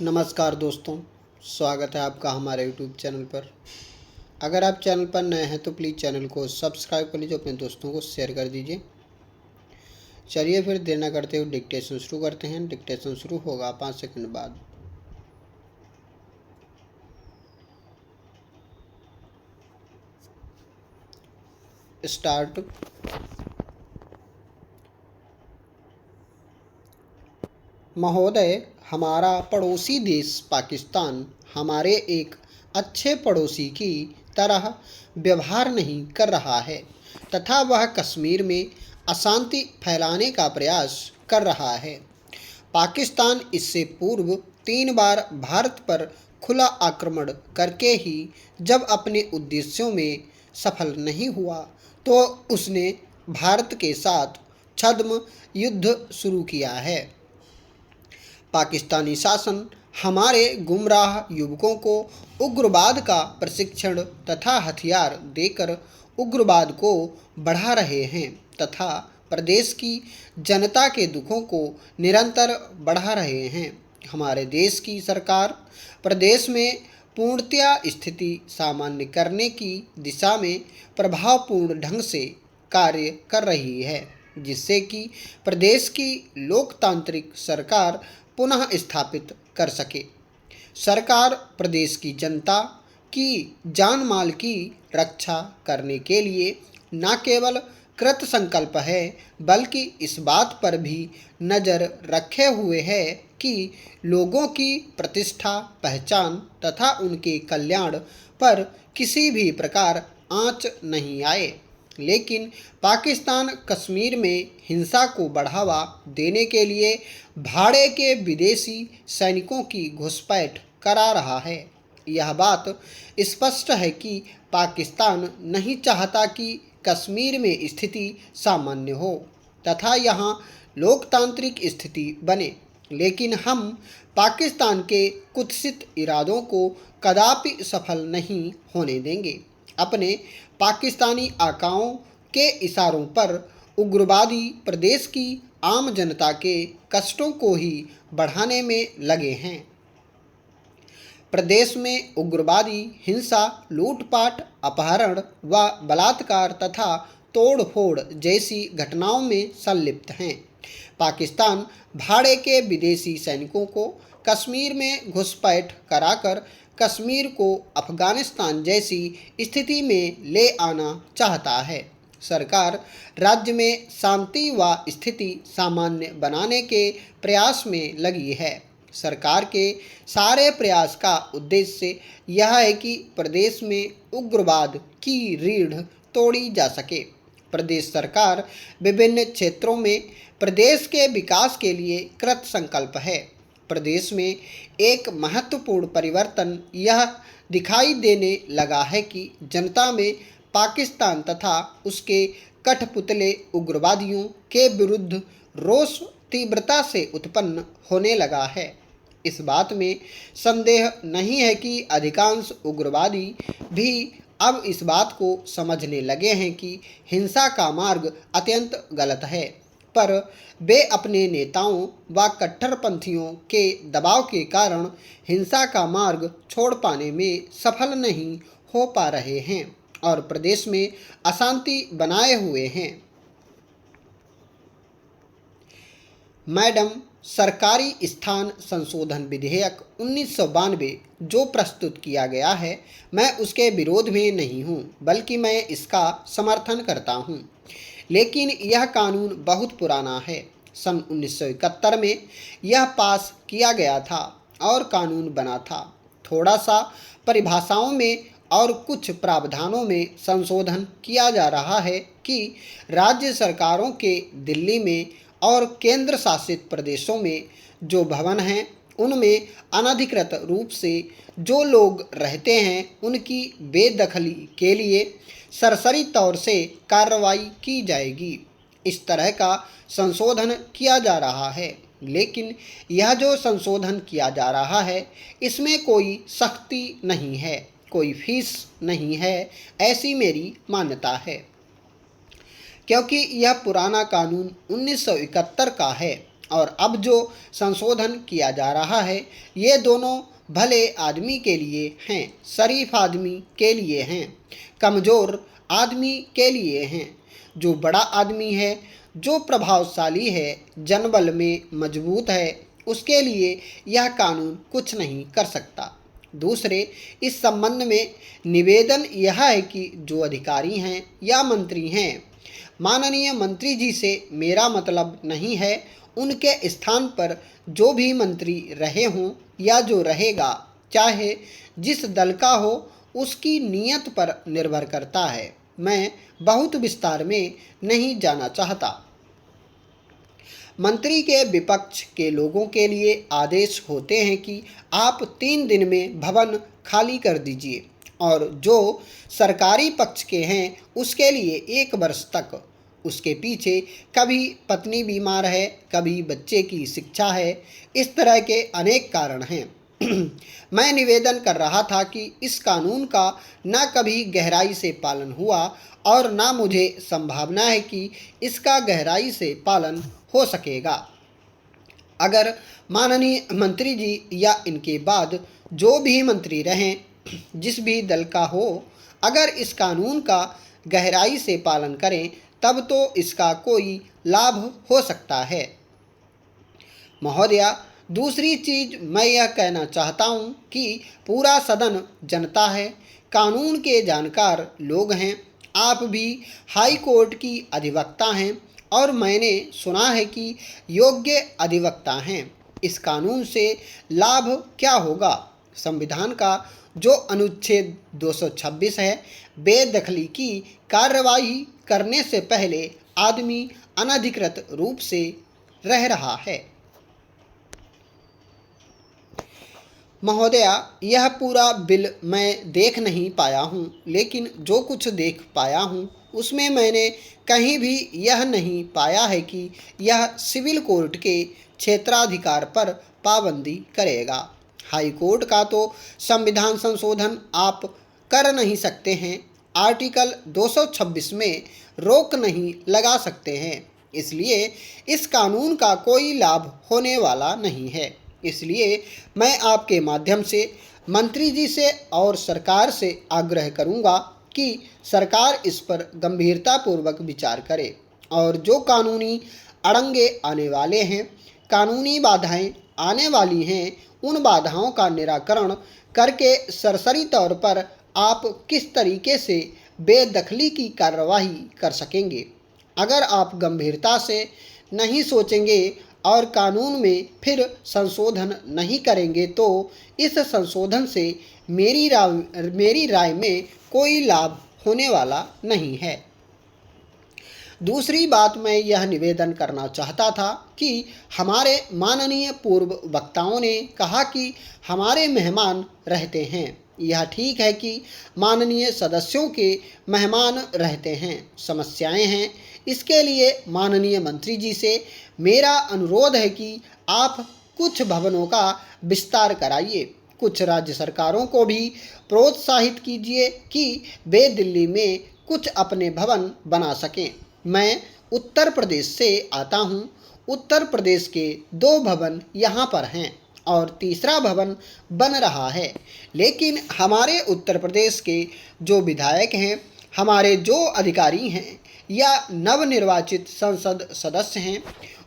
नमस्कार दोस्तों, स्वागत है आपका हमारे यूट्यूब चैनल पर। अगर आप चैनल पर नए हैं तो प्लीज़ चैनल को सब्सक्राइब कर लीजिए, अपने दोस्तों को शेयर कर दीजिए। चलिए फिर देर न करते हुए डिक्टेशन शुरू करते हैं। डिक्टेशन शुरू होगा 5 सेकंड बाद। स्टार्ट। महोदय, हमारा पड़ोसी देश पाकिस्तान हमारे एक अच्छे पड़ोसी की तरह व्यवहार नहीं कर रहा है तथा वह कश्मीर में अशांति फैलाने का प्रयास कर रहा है। पाकिस्तान इससे पूर्व 3 बार भारत पर खुला आक्रमण करके ही जब अपने उद्देश्यों में सफल नहीं हुआ तो उसने भारत के साथ छद्म युद्ध शुरू किया है। पाकिस्तानी शासन हमारे गुमराह युवकों को उग्रवाद का प्रशिक्षण तथा हथियार देकर उग्रवाद को बढ़ा रहे हैं तथा प्रदेश की जनता के दुखों को निरंतर बढ़ा रहे हैं। हमारे देश की सरकार प्रदेश में पूर्णतया स्थिति सामान्य करने की दिशा में प्रभावपूर्ण ढंग से कार्य कर रही है, जिससे कि प्रदेश की लोकतांत्रिक सरकार पुनः स्थापित कर सके। सरकार प्रदेश की जनता की जान माल की रक्षा करने के लिए न केवल कृत संकल्प है बल्कि इस बात पर भी नज़र रखे हुए है कि लोगों की प्रतिष्ठा, पहचान तथा उनके कल्याण पर किसी भी प्रकार आंच नहीं आए। लेकिन पाकिस्तान कश्मीर में हिंसा को बढ़ावा देने के लिए भाड़े के विदेशी सैनिकों की घुसपैठ करा रहा है। यह बात स्पष्ट है कि पाकिस्तान नहीं चाहता कि कश्मीर में स्थिति सामान्य हो तथा यहाँ लोकतांत्रिक स्थिति बने, लेकिन हम पाकिस्तान के कुत्सित इरादों को कदापि सफल नहीं होने देंगे। अपने पाकिस्तानी आकाओं के इशारों पर उग्रवादी प्रदेश की आम जनता के कष्टों को ही बढ़ाने में लगे हैं। प्रदेश में उग्रवादी हिंसा, लूटपाट, अपहरण व बलात्कार तथा तोड़-फोड़ जैसी घटनाओं में संलिप्त हैं। पाकिस्तान भाड़े के विदेशी सैनिकों को कश्मीर में घुसपैठ कराकर कश्मीर को अफगानिस्तान जैसी स्थिति में ले आना चाहता है। सरकार राज्य में शांति व स्थिति सामान्य बनाने के प्रयास में लगी है। सरकार के सारे प्रयास का उद्देश्य यह है कि प्रदेश में उग्रवाद की रीढ़ तोड़ी जा सके। प्रदेश सरकार विभिन्न क्षेत्रों में प्रदेश के विकास के लिए कृत संकल्प है। प्रदेश में एक महत्वपूर्ण परिवर्तन यह दिखाई देने लगा है कि जनता में पाकिस्तान तथा उसके कठपुतले उग्रवादियों के विरुद्ध रोष तीव्रता से उत्पन्न होने लगा है। इस बात में संदेह नहीं है कि अधिकांश उग्रवादी भी अब इस बात को समझने लगे हैं कि हिंसा का मार्ग अत्यंत गलत है, पर वे अपने नेताओं व कट्टरपंथियों के दबाव के कारण हिंसा का मार्ग छोड़ पाने में सफल नहीं हो पा रहे हैं और प्रदेश में अशांति बनाए हुए हैं। मैडम, सरकारी स्थान संशोधन विधेयक 1992 जो प्रस्तुत किया गया है, मैं उसके विरोध में नहीं हूँ, बल्कि मैं इसका समर्थन करता हूँ। लेकिन यह कानून बहुत पुराना है। सन 1971 में यह पास किया गया था और कानून बना था। थोड़ा सा परिभाषाओं में और कुछ प्रावधानों में संशोधन किया जा रहा है कि राज्य सरकारों के दिल्ली में और केंद्र शासित प्रदेशों में जो भवन हैं उनमें अनधिकृत रूप से जो लोग रहते हैं उनकी बेदखली के लिए सरसरी तौर से कार्रवाई की जाएगी। इस तरह का संशोधन किया जा रहा है, लेकिन यह जो संशोधन किया जा रहा है इसमें कोई सख्ती नहीं है, कोई फीस नहीं है, ऐसी मेरी मान्यता है। क्योंकि यह पुराना कानून 1971 का है और अब जो संशोधन किया जा रहा है ये दोनों भले आदमी के लिए हैं, शरीफ आदमी के लिए हैं, कमज़ोर आदमी के लिए हैं। जो बड़ा आदमी है, जो प्रभावशाली है, जनबल में मजबूत है, उसके लिए यह कानून कुछ नहीं कर सकता। दूसरे, इस संबंध में निवेदन यह है कि जो अधिकारी हैं या मंत्री हैं, माननीय मंत्री जी से मेरा मतलब नहीं है, उनके स्थान पर जो भी मंत्री रहे हों या जो रहेगा, चाहे जिस दल का हो, उसकी नीयत पर निर्भर करता है। मैं बहुत विस्तार में नहीं जाना चाहता। मंत्री के विपक्ष के लोगों के लिए आदेश होते हैं कि आप 3 दिन में भवन खाली कर दीजिए, और जो सरकारी पक्ष के हैं उसके लिए 1 वर्ष तक। उसके पीछे कभी पत्नी बीमार है, कभी बच्चे की शिक्षा है, इस तरह के अनेक कारण हैं। मैं निवेदन कर रहा था कि इस कानून का न कभी गहराई से पालन हुआ और न मुझे संभावना है कि इसका गहराई से पालन हो सकेगा। अगर माननीय मंत्री जी या इनके बाद जो भी मंत्री रहें, जिस भी दल का हो, अगर इस कानून का गहराई से पालन करें तब तो इसका कोई लाभ हो सकता है। महोदया, दूसरी चीज़ मैं यह कहना चाहता हूँ कि पूरा सदन जनता है, कानून के जानकार लोग हैं। आप भी हाई कोर्ट की अधिवक्ता हैं और मैंने सुना है कि योग्य अधिवक्ता हैं। इस कानून से लाभ क्या होगा? संविधान का जो अनुच्छेद 226 है, बेदखली की कार्रवाई करने से पहले आदमी अनधिकृत रूप से रह रहा है। महोदया, यह पूरा बिल मैं देख नहीं पाया हूँ, लेकिन जो कुछ देख पाया हूँ उसमें मैंने कहीं भी यह नहीं पाया है कि यह सिविल कोर्ट के क्षेत्राधिकार पर पाबंदी करेगा। हाई कोर्ट का तो संविधान संशोधन आप कर नहीं सकते हैं, आर्टिकल 226 में रोक नहीं लगा सकते हैं, इसलिए इस कानून का कोई लाभ होने वाला नहीं है। इसलिए मैं आपके माध्यम से मंत्री जी से और सरकार से आग्रह करूंगा कि सरकार इस पर गंभीरतापूर्वक विचार करे और जो कानूनी अड़ंगे आने वाले हैं, कानूनी बाधाएं आने वाली हैं, उन बाधाओं का निराकरण करके सरसरी तौर पर आप किस तरीके से बेदखली की कार्रवाई कर सकेंगे। अगर आप गंभीरता से नहीं सोचेंगे और कानून में फिर संशोधन नहीं करेंगे तो इस संशोधन से मेरी राय में कोई लाभ होने वाला नहीं है। दूसरी बात मैं यह निवेदन करना चाहता था कि हमारे माननीय पूर्व वक्ताओं ने कहा कि हमारे मेहमान रहते हैं। यह ठीक है कि माननीय सदस्यों के मेहमान रहते हैं, समस्याएं हैं। इसके लिए माननीय मंत्री जी से मेरा अनुरोध है कि आप कुछ भवनों का विस्तार कराइए, कुछ राज्य सरकारों को भी प्रोत्साहित कीजिए कि वे दिल्ली में कुछ अपने भवन बना सकें। मैं उत्तर प्रदेश से आता हूँ। उत्तर प्रदेश के 2 भवन यहाँ पर हैं और तीसरा भवन बन रहा है, लेकिन हमारे उत्तर प्रदेश के जो विधायक हैं, हमारे जो अधिकारी हैं या नवनिर्वाचित संसद सदस्य हैं,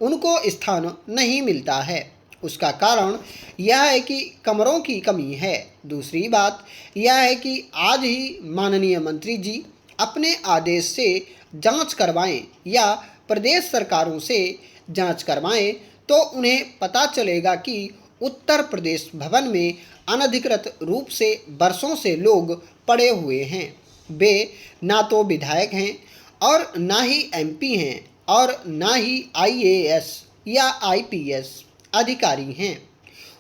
उनको स्थान नहीं मिलता है। उसका कारण यह है कि कमरों की कमी है। दूसरी बात यह है कि आज ही माननीय मंत्री जी अपने आदेश से जांच करवाएं या प्रदेश सरकारों से जांच करवाएं तो उन्हें पता चलेगा कि उत्तर प्रदेश भवन में अनधिकृत रूप से बरसों से लोग पड़े हुए हैं। वे ना तो विधायक हैं और ना ही एमपी हैं और ना ही आईएएस या आईपीएस अधिकारी हैं।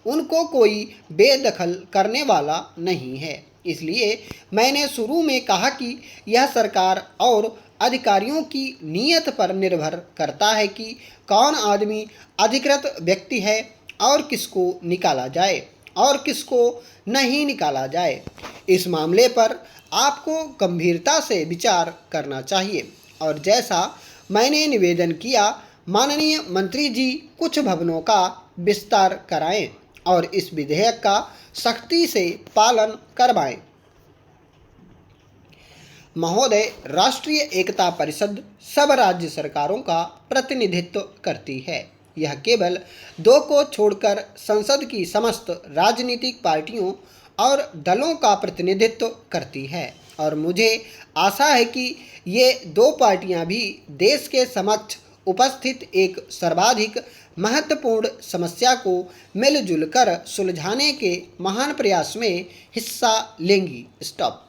उनको कोई बेदखल करने वाला नहीं है। इसलिए मैंने शुरू में कहा कि यह सरकार और अधिकारियों की नीयत पर निर्भर करता है कि कौन आदमी अधिकृत व्यक्ति है और किसको निकाला जाए और किसको नहीं निकाला जाए। इस मामले पर आपको गंभीरता से विचार करना चाहिए और जैसा मैंने निवेदन किया, माननीय मंत्री जी कुछ भवनों का विस्तार कराएं और इस विधेयक का सख्ती से पालन करवाएं। महोदय, राष्ट्रीय एकता परिषद सब राज्य सरकारों का प्रतिनिधित्व करती है। यह केवल 2 को छोड़कर संसद की समस्त राजनीतिक पार्टियों और दलों का प्रतिनिधित्व करती है और मुझे आशा है कि ये 2 पार्टियां भी देश के समक्ष उपस्थित एक सर्वाधिक महत्वपूर्ण समस्या को मिलजुल कर सुलझाने के महान प्रयास में हिस्सा लेंगी। स्टॉप।